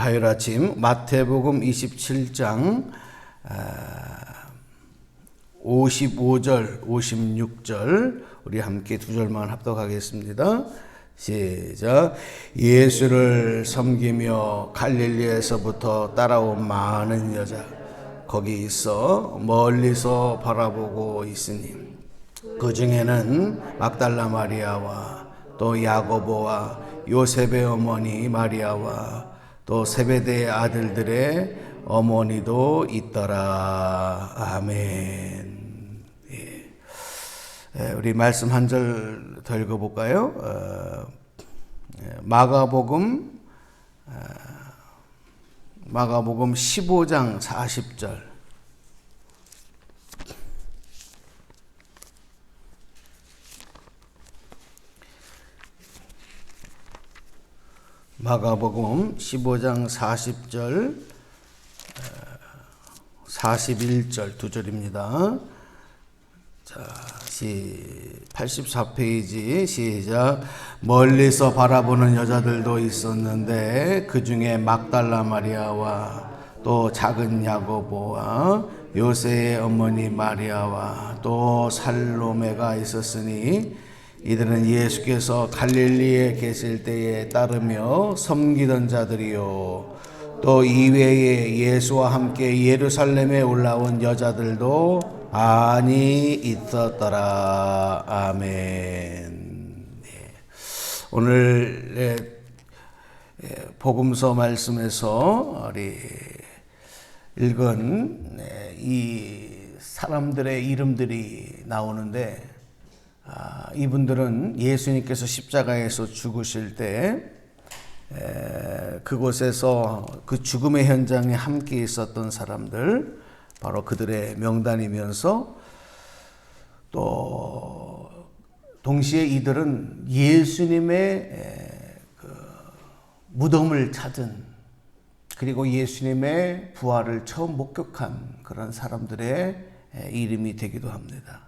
화요일 아침 마태복음 27장 55절, 56절 우리 함께 두 절만 합독하겠습니다. 시작. 예수를 섬기며 갈릴리에서부터 따라온 많은 여자 거기 있어 멀리서 바라보고 있으니 그 중에는 막달라 마리아와 또 야고보와 요셉의 어머니 마리아와 또 세베대의 아들들의 어머니도 있더라. 아멘. 우리 말씀 한 절 더 읽어볼까요? 마가복음 15장 40절. 마가복음 15장 40절, 41절 두 절입니다. 자, 84페이지 시작. 멀리서 바라보는 여자들도 있었는데 그 중에 막달라 마리아와 또 작은 야고보와 요새의 어머니 마리아와 또 살로메가 있었으니 이들은 예수께서 갈릴리에 계실 때에 따르며 섬기던 자들이요 또 이외에 예수와 함께 예루살렘에 올라온 여자들도 많이 있었더라. 아멘. 오늘 복음서 말씀에서 우리 읽은 이 사람들의 이름들이 나오는데 이분들은 예수님께서 십자가에서 죽으실 때 그곳에서 그 죽음의 현장에 함께 있었던 사람들, 바로 그들의 명단이면서 또 동시에 이들은 예수님의 그 무덤을 찾은, 그리고 예수님의 부활을 처음 목격한 그런 사람들의 이름이 되기도 합니다.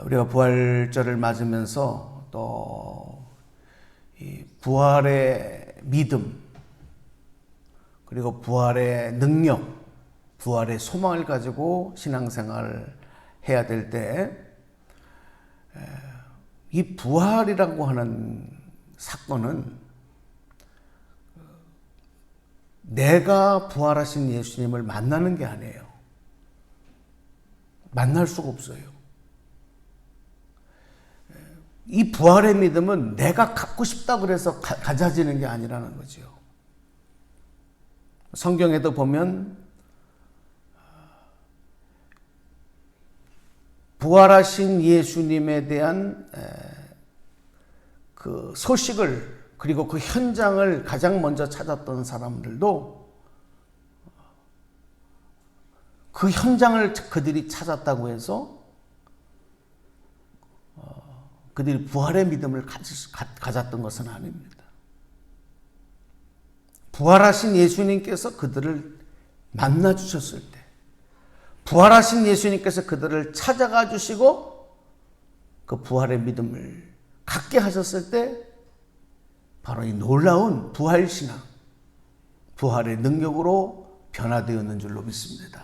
우리가 부활절을 맞으면서 또 이 부활의 믿음, 그리고 부활의 능력, 부활의 소망을 가지고 신앙생활을 해야 될 때 이 부활이라고 하는 사건은 내가 부활하신 예수님을 만나는 게 아니에요. 만날 수가 없어요. 이 부활의 믿음은 내가 갖고 싶다 그래서 가져지는 게 아니라는 거죠. 성경에도 보면 부활하신 예수님에 대한 그 소식을, 그리고 그 현장을 가장 먼저 찾았던 사람들도 그 현장을 그들이 찾았다고 해서 그들이 부활의 믿음을 가졌던 것은 아닙니다. 부활하신 예수님께서 그들을 만나 주셨을 때, 부활하신 예수님께서 그들을 찾아가 주시고 그 부활의 믿음을 갖게 하셨을 때, 바로 이 놀라운 부활신앙, 부활의 능력으로 변화되었는 줄로 믿습니다.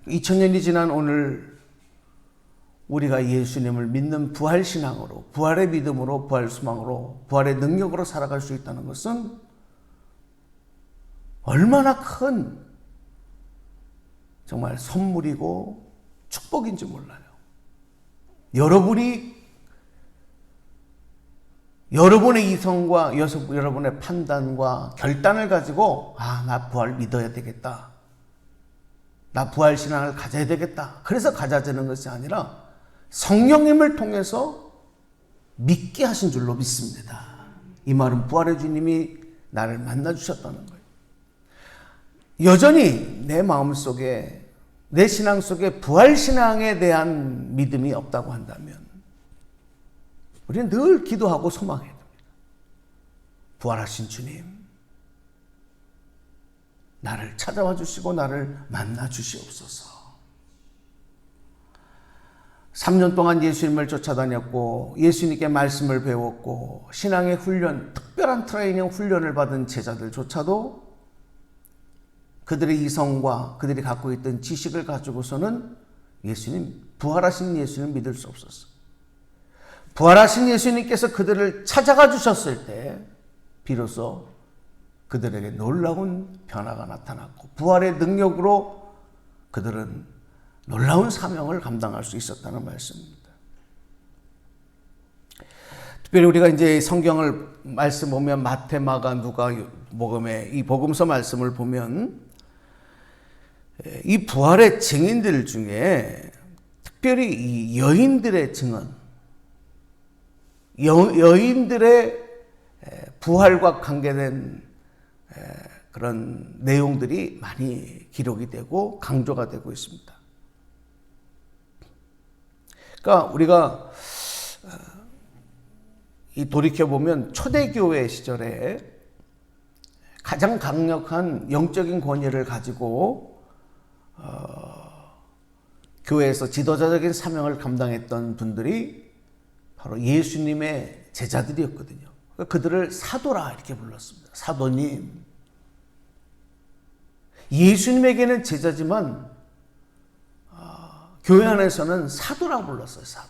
2000년이 지난 오늘 우리가 예수님을 믿는 부활신앙으로, 부활의 믿음으로, 부활소망으로, 부활의 능력으로 살아갈 수 있다는 것은 얼마나 큰 정말 선물이고 축복인지 몰라요. 여러분의 이성과 여러분의 판단과 결단을 가지고 나 부활 믿어야 되겠다, 나 부활신앙을 가져야 되겠다, 그래서 가져지는 것이 아니라 성령님을 통해서 믿게 하신 줄로 믿습니다. 이 말은 부활의 주님이 나를 만나주셨다는 거예요. 여전히 내 마음속에, 내 신앙 속에 부활신앙에 대한 믿음이 없다고 한다면 우리는 늘 기도하고 소망해야 됩니다. 부활하신 주님, 나를 찾아와 주시고 나를 만나 주시옵소서. 3년 동안 예수님을 쫓아다녔고 예수님께 말씀을 배웠고 신앙의 훈련, 특별한 트레이닝 훈련을 받은 제자들조차도 그들의 이성과 그들이 갖고 있던 지식을 가지고서는 부활하신 예수님을 믿을 수 없었어요. 부활하신 예수님께서 그들을 찾아가 주셨을 때 비로소 그들에게 놀라운 변화가 나타났고 부활의 능력으로 그들은 놀라운 사명을 감당할 수 있었다는 말씀입니다. 특별히 우리가 이제 성경을 말씀 보면 마태, 마가, 누가, 복음의 이 복음서 말씀을 보면 이 부활의 증인들 중에 특별히 이 여인들의 증언, 여인들의 부활과 관계된 그런 내용들이 많이 기록이 되고 강조가 되고 있습니다. 그러니까 우리가 이 돌이켜보면 초대교회 시절에 가장 강력한 영적인 권위를 가지고 교회에서 지도자적인 사명을 감당했던 분들이 바로 예수님의 제자들이었거든요. 그들을 사도라 이렇게 불렀습니다. 사도님. 예수님에게는 제자지만 교회 안에서는 사도라고 불렀어요. 사도.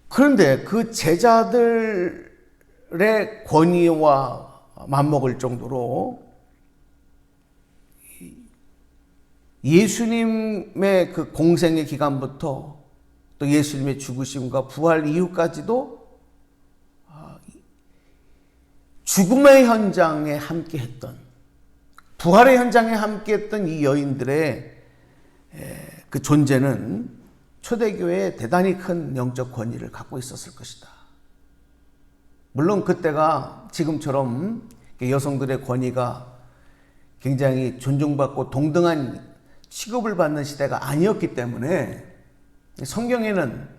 그런데 그 제자들의 권위와 맞먹을 정도로 예수님의 그 공생의 기간부터 또 예수님의 죽으심과 부활 이후까지도 죽음의 현장에 함께했던, 부활의 현장에 함께했던 이 여인들의 그 존재는 초대교회에 대단히 큰 영적 권위를 갖고 있었을 것이다. 물론 그때가 지금처럼 여성들의 권위가 굉장히 존중받고 동등한 취급을 받는 시대가 아니었기 때문에 성경에는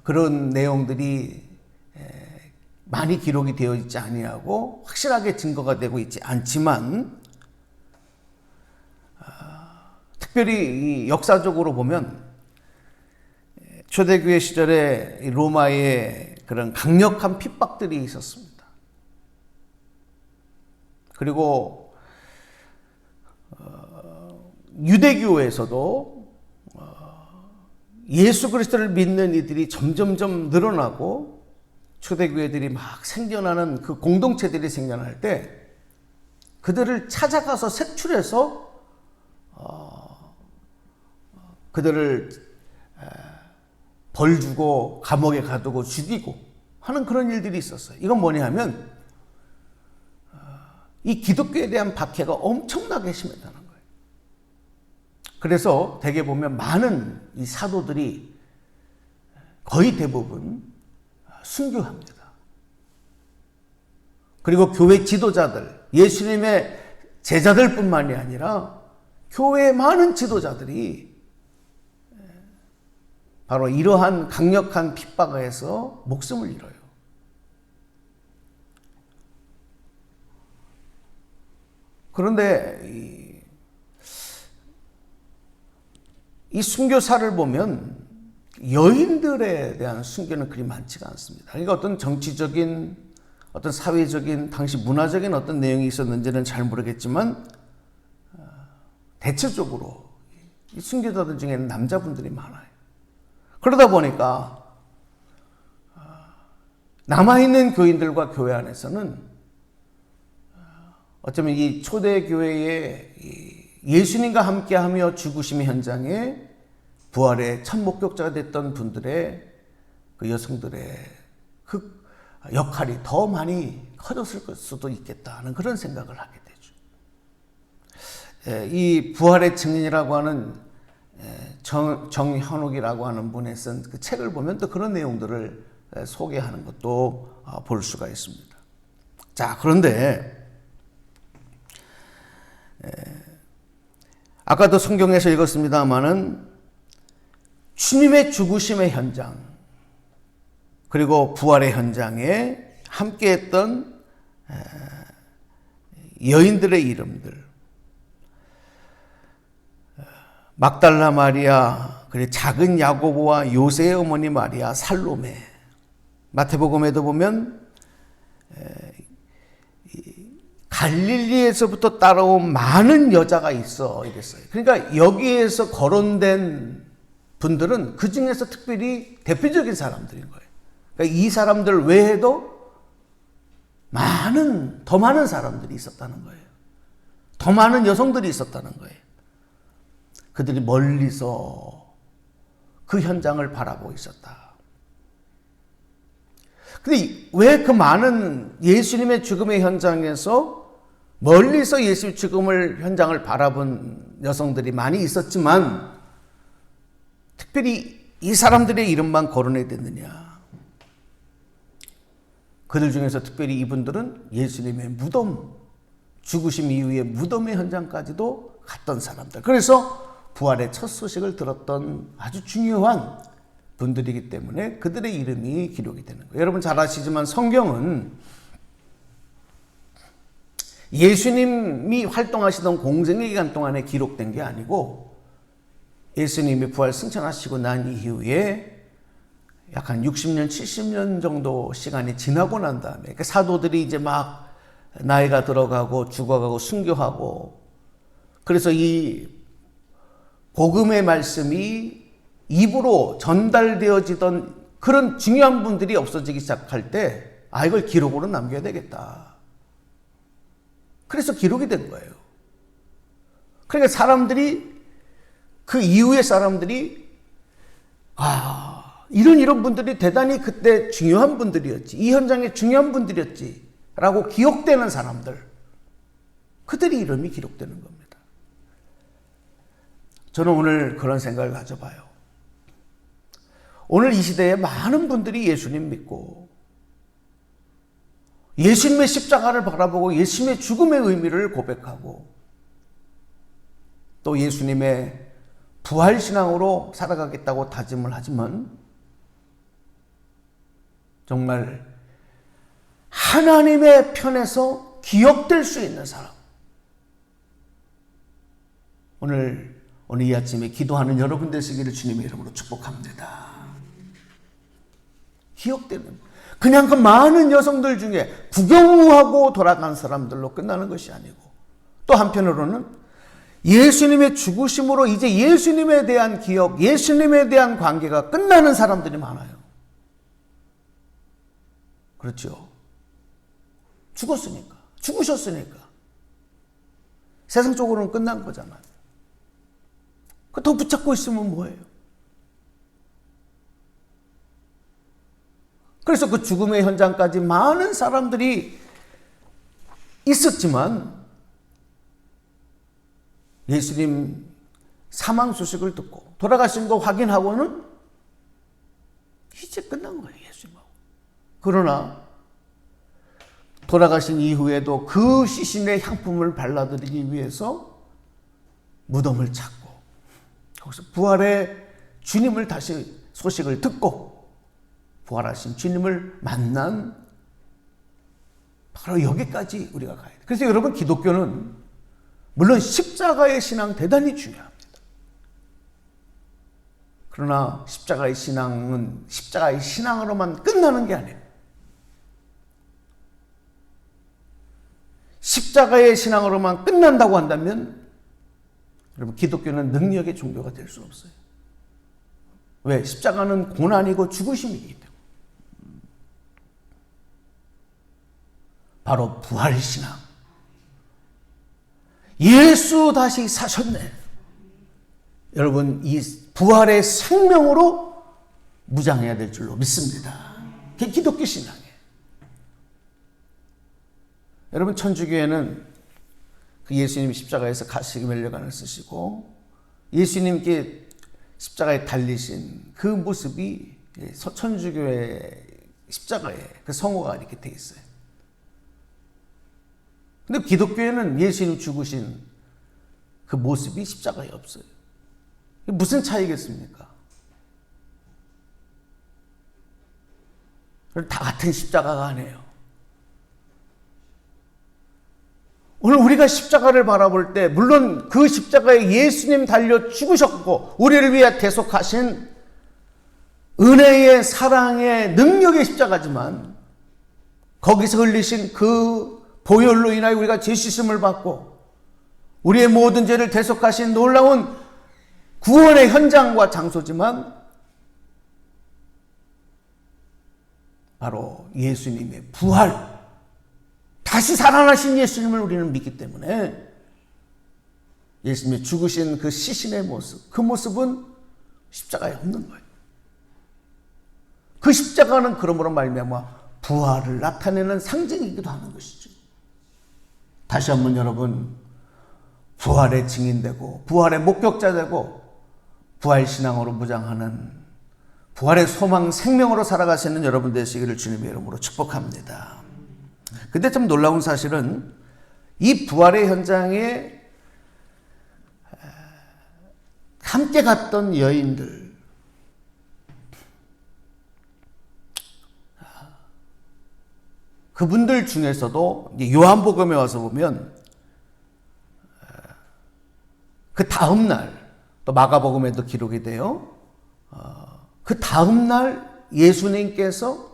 그런 내용들이 많이 기록이 되어 있지 아니하고 확실하게 증거가 되고 있지 않지만 특별히 이 역사적으로 보면 초대교회 시절에 로마의 그런 강력한 핍박들이 있었습니다. 그리고 유대교에서도 예수 그리스도를 믿는 이들이 점점점 늘어나고 초대교회들이 막 생겨나는 그 공동체들이 생겨날 때 그들을 찾아가서 색출해서 그들을 벌 주고 감옥에 가두고 죽이고 하는 그런 일들이 있었어요. 이건 뭐냐 하면 이 기독교에 대한 박해가 엄청나게 심했다는 거예요. 그래서 대개 보면 많은 이 사도들이 거의 대부분 순교합니다. 그리고 교회 지도자들, 예수님의 제자들뿐만이 아니라 교회의 많은 지도자들이 바로 이러한 강력한 핍박에서 목숨을 잃어요. 그런데 이 순교사를 보면 여인들에 대한 순교는 그리 많지가 않습니다. 그러니까 어떤 정치적인, 어떤 사회적인, 당시 문화적인 어떤 내용이 있었는지는 잘 모르겠지만 대체적으로 이 순교자들 중에는 남자분들이 많아요. 그러다 보니까 남아있는 교인들과 교회 안에서는 어쩌면 이 초대교회의 예수님과 함께하며 죽으심의 현장에 부활의 첫 목격자가 됐던 분들의 그 여성들의 그 역할이 더 많이 커졌을 수도 있겠다 하는 그런 생각을 하게 되죠. 이 부활의 증인이라고 하는 정현욱이라고 하는 분이 쓴 그 책을 보면 또 그런 내용들을 소개하는 것도 볼 수가 있습니다. 자, 그런데 아까도 성경에서 읽었습니다마는 주님의 죽으심의 현장 그리고 부활의 현장에 함께했던 여인들의 이름들, 막달라 마리아, 그리고 작은 야고보와 요새의 어머니 마리아, 살로메. 마태복음에도 보면 갈릴리에서부터 따라온 많은 여자가 있어 이랬어요. 그러니까 여기에서 거론된 분들은 그 중에서 특별히 대표적인 사람들인 거예요. 그러니까 이 사람들 외에도 더 많은 사람들이 있었다는 거예요. 더 많은 여성들이 있었다는 거예요. 그들이 멀리서 그 현장을 바라보고 있었다. 근데 왜 그 많은 예수님의 죽음의 현장에서 멀리서 예수의 죽음을 현장을 바라본 여성들이 많이 있었지만 특별히 이 사람들의 이름만 거론해야 되느냐? 그들 중에서 특별히 이분들은 예수님의 무덤, 죽으심 이후에 무덤의 현장까지도 갔던 사람들. 그래서 부활의 첫 소식을 들었던 아주 중요한 분들이기 때문에 그들의 이름이 기록이 되는 거예요. 여러분 잘 아시지만 성경은 예수님이 활동하시던 공생의 기간 동안에 기록된 게 아니고 예수님이 부활 승천하시고 난 이후에 약 한 60년, 70년 정도 시간이 지나고 난 다음에 그 사도들이 이제 막 나이가 들어가고 죽어가고 순교하고 그래서 이 복음의 말씀이 입으로 전달되어지던 그런 중요한 분들이 없어지기 시작할 때 이걸 기록으로 남겨야 되겠다. 그래서 기록이 된 거예요. 그러니까 사람들이 그 이후의 사람들이 이런 분들이 대단히 그때 중요한 분들이었지. 이 현장에 중요한 분들이었지. 라고 기억되는 사람들. 그들의 이름이 기록되는 겁니다. 저는 오늘 그런 생각을 가져봐요. 오늘 이 시대에 많은 분들이 예수님 믿고 예수님의 십자가를 바라보고 예수님의 죽음의 의미를 고백하고 또 예수님의 부활신앙으로 살아가겠다고 다짐을 하지만 정말 하나님의 편에서 기억될 수 있는 사람. 오늘 이 아침에 기도하는 여러분 되시기를 주님의 이름으로 축복합니다. 기억되는, 그냥 그 많은 여성들 중에 구경하고 돌아간 사람들로 끝나는 것이 아니고 또 한편으로는 예수님의 죽으심으로 이제 예수님에 대한 기억, 예수님에 대한 관계가 끝나는 사람들이 많아요. 그렇죠. 죽으셨으니까. 세상적으로는 끝난 거잖아요. 더 붙잡고 있으면 뭐예요? 그래서 그 죽음의 현장까지 많은 사람들이 있었지만 예수님 사망 소식을 듣고 돌아가신 거 확인하고는 이제 끝난 거예요, 예수님하고. 그러나 돌아가신 이후에도 그 시신의 향품을 발라드리기 위해서 무덤을 찾고 거기서 부활의 주님을 다시 소식을 듣고 부활하신 주님을 만난 바로 여기까지 우리가 가야 돼요. 그래서 여러분 기독교는 물론 십자가의 신앙 대단히 중요합니다. 그러나 십자가의 신앙은 십자가의 신앙으로만 끝나는 게 아니에요. 십자가의 신앙으로만 끝난다고 한다면 여러분 기독교는 능력의 종교가 될 수 없어요. 왜? 십자가는 고난이고 죽으심이기 때문에. 바로 부활신앙. 예수 다시 사셨네. 여러분 이 부활의 생명으로 무장해야 될 줄로 믿습니다. 그게 기독교 신앙이에요. 여러분 천주교에는 그 예수님 십자가에서 가시기 멸류관을 쓰시고 예수님께 십자가에 달리신 그 모습이 천주교의 십자가에 그 성호가 이렇게 돼 있어요. 근데 기독교에는 예수님 죽으신 그 모습이 십자가에 없어요. 무슨 차이겠습니까? 다 같은 십자가가 아니에요. 오늘 우리가 십자가를 바라볼 때 물론 그 십자가에 예수님 달려 죽으셨고 우리를 위해 대속하신 은혜의 사랑의 능력의 십자가지만 거기서 흘리신 그 보혈로 인하여 우리가 죄 씻음을 받고 우리의 모든 죄를 대속하신 놀라운 구원의 현장과 장소지만 바로 예수님의 부활, 다시 살아나신 예수님을 우리는 믿기 때문에 예수님이 죽으신 그 시신의 모습, 그 모습은 십자가에 없는 거예요. 그 십자가는 그러므로 말미암아 부활을 나타내는 상징이기도 하는 것이죠. 다시 한번 여러분, 부활의 증인되고 부활의 목격자 되고 부활신앙으로 무장하는 부활의 소망 생명으로 살아가시는 여러분 되시기를 주님의 이름으로 축복합니다. 근데 참 놀라운 사실은 이 부활의 현장에 함께 갔던 여인들, 그분들 중에서도 요한복음에 와서 보면 그 다음 날, 또 마가복음에도 기록이 돼요. 그 다음 날 예수님께서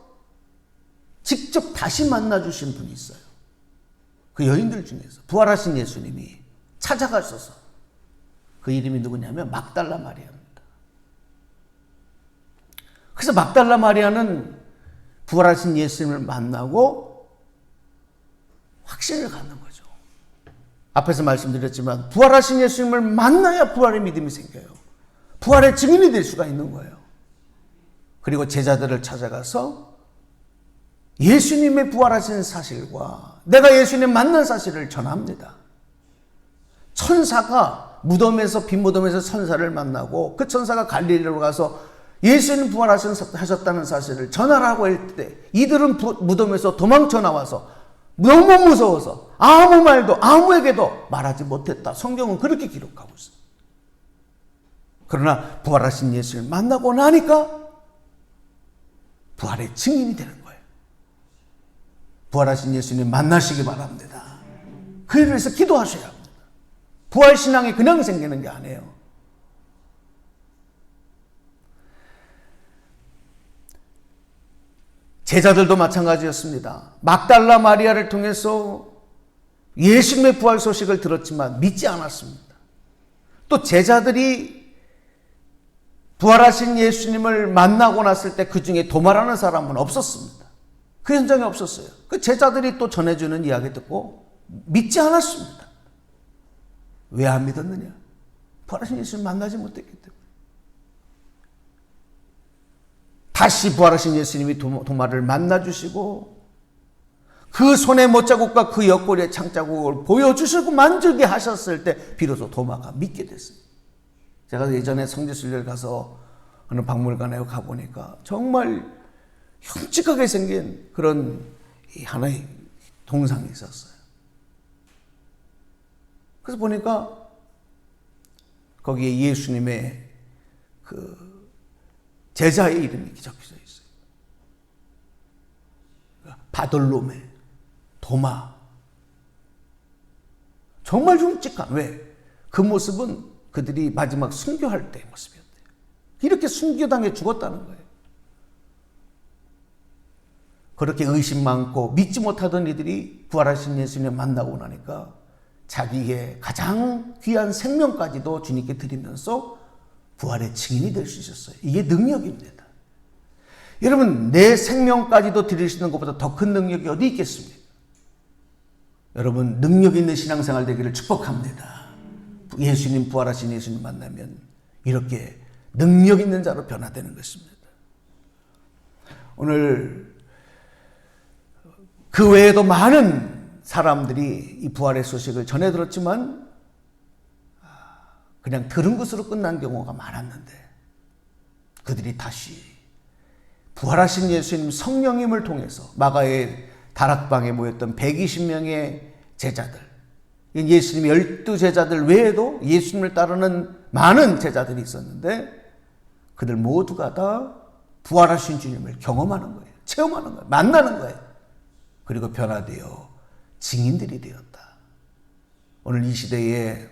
직접 다시 만나주신 분이 있어요. 그 여인들 중에서 부활하신 예수님이 찾아가셔서, 그 이름이 누구냐면 막달라 마리아입니다. 그래서 막달라 마리아는 부활하신 예수님을 만나고 확신을 갖는 거죠. 앞에서 말씀드렸지만 부활하신 예수님을 만나야 부활의 믿음이 생겨요. 부활의 증인이 될 수가 있는 거예요. 그리고 제자들을 찾아가서 예수님의 부활하신 사실과 내가 예수님 만난 사실을 전합니다. 천사가 무덤에서, 빈 무덤에서 천사를 만나고 그 천사가 갈릴리로 가서 예수님 부활하셨다는 사실을 전하라고 할 때 이들은 무덤에서 도망쳐 나와서 너무 무서워서 아무 말도 아무에게도 말하지 못했다. 성경은 그렇게 기록하고 있어요. 그러나 부활하신 예수를 만나고 나니까 부활의 증인이 되는 거예요. 부활하신 예수님 만나시기 바랍니다. 그 일을 위해서 기도하셔야 합니다. 부활신앙이 그냥 생기는 게 아니에요. 제자들도 마찬가지였습니다. 막달라 마리아를 통해서 예수님의 부활 소식을 들었지만 믿지 않았습니다. 또 제자들이 부활하신 예수님을 만나고 났을 때 그 중에 도마라는 사람은 없었습니다. 그 현장에 없었어요. 그 제자들이 또 전해주는 이야기 듣고 믿지 않았습니다. 왜 안 믿었느냐? 부활하신 예수님 만나지 못했기 때문에. 다시 부활하신 예수님이 도마를 만나주시고 그 손의 못자국과 그 옆구리의 창자국을 보여주시고 만지게 하셨을 때 비로소 도마가 믿게 됐어요. 제가 예전에 성지순례를 가서 어느 박물관에 가보니까 정말 흉측하게 생긴 그런 하나의 동상이 있었어요. 그래서 보니까 거기에 예수님의 그 제자의 이름이 적혀져 있어요. 바돌로메, 도마. 정말 흉측한, 왜? 그 모습은 그들이 마지막 순교할 때의 모습이었대요. 이렇게 순교당해 죽었다는 거예요. 그렇게 의심 많고 믿지 못하던 이들이 부활하신 예수님을 만나고 나니까 자기의 가장 귀한 생명까지도 주님께 드리면서 부활의 증인이 될 수 있었어요. 이게 능력입니다. 여러분, 내 생명까지도 드릴 수 있는 것보다 더 큰 능력이 어디 있겠습니까? 여러분, 능력 있는 신앙생활 되기를 축복합니다. 예수님, 부활하신 예수님 만나면 이렇게 능력 있는 자로 변화되는 것입니다. 오늘 그 외에도 많은 사람들이 이 부활의 소식을 전해 들었지만 그냥 들은 것으로 끝난 경우가 많았는데 그들이 다시 부활하신 예수님 성령님을 통해서 마가의 다락방에 모였던 120명의 제자들, 예수님의 12제자들 외에도 예수님을 따르는 많은 제자들이 있었는데 그들 모두가 다 부활하신 주님을 경험하는 거예요. 체험하는 거예요. 만나는 거예요. 그리고 변화되어 증인들이 되었다. 오늘 이 시대에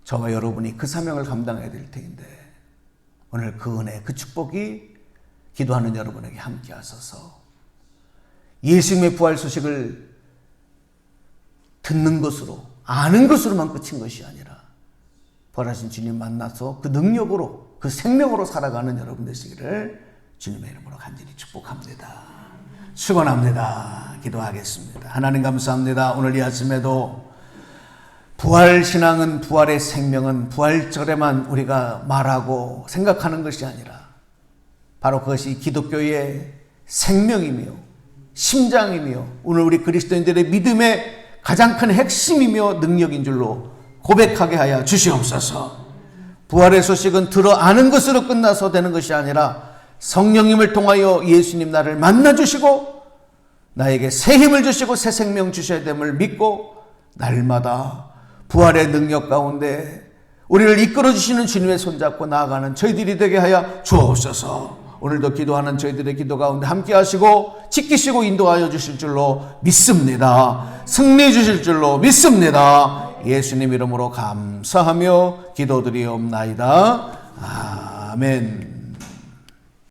저와 여러분이 그 사명을 감당해야 될 터인데 오늘 그 은혜, 그 축복이 기도하는 여러분에게 함께 하소서. 예수님의 부활 소식을 듣는 것으로, 아는 것으로만 끝인 것이 아니라 부활하신 주님 만나서 그 능력으로, 그 생명으로 살아가는 여러분 되시기를 주님의 이름으로 간절히 축복합니다. 축원합니다. 기도하겠습니다. 하나님 감사합니다. 오늘 이 아침에도 부활신앙은, 부활의 생명은 부활절에만 우리가 말하고 생각하는 것이 아니라 바로 그것이 기독교의 생명이며 심장이며 오늘 우리 그리스도인들의 믿음의 가장 큰 핵심이며 능력인 줄로 고백하게 하여 주시옵소서. 부활의 소식은 들어 아는 것으로 끝나서 되는 것이 아니라 성령님을 통하여 예수님 나를 만나주시고 나에게 새 힘을 주시고 새 생명 주셔야 됨을 믿고 날마다 부활의 능력 가운데 우리를 이끌어주시는 주님의 손잡고 나아가는 저희들이 되게 하여 주옵소서. 오늘도 기도하는 저희들의 기도 가운데 함께 하시고 지키시고 인도하여 주실 줄로 믿습니다. 승리해 주실 줄로 믿습니다. 예수님 이름으로 감사하며 기도드리옵나이다. 아멘.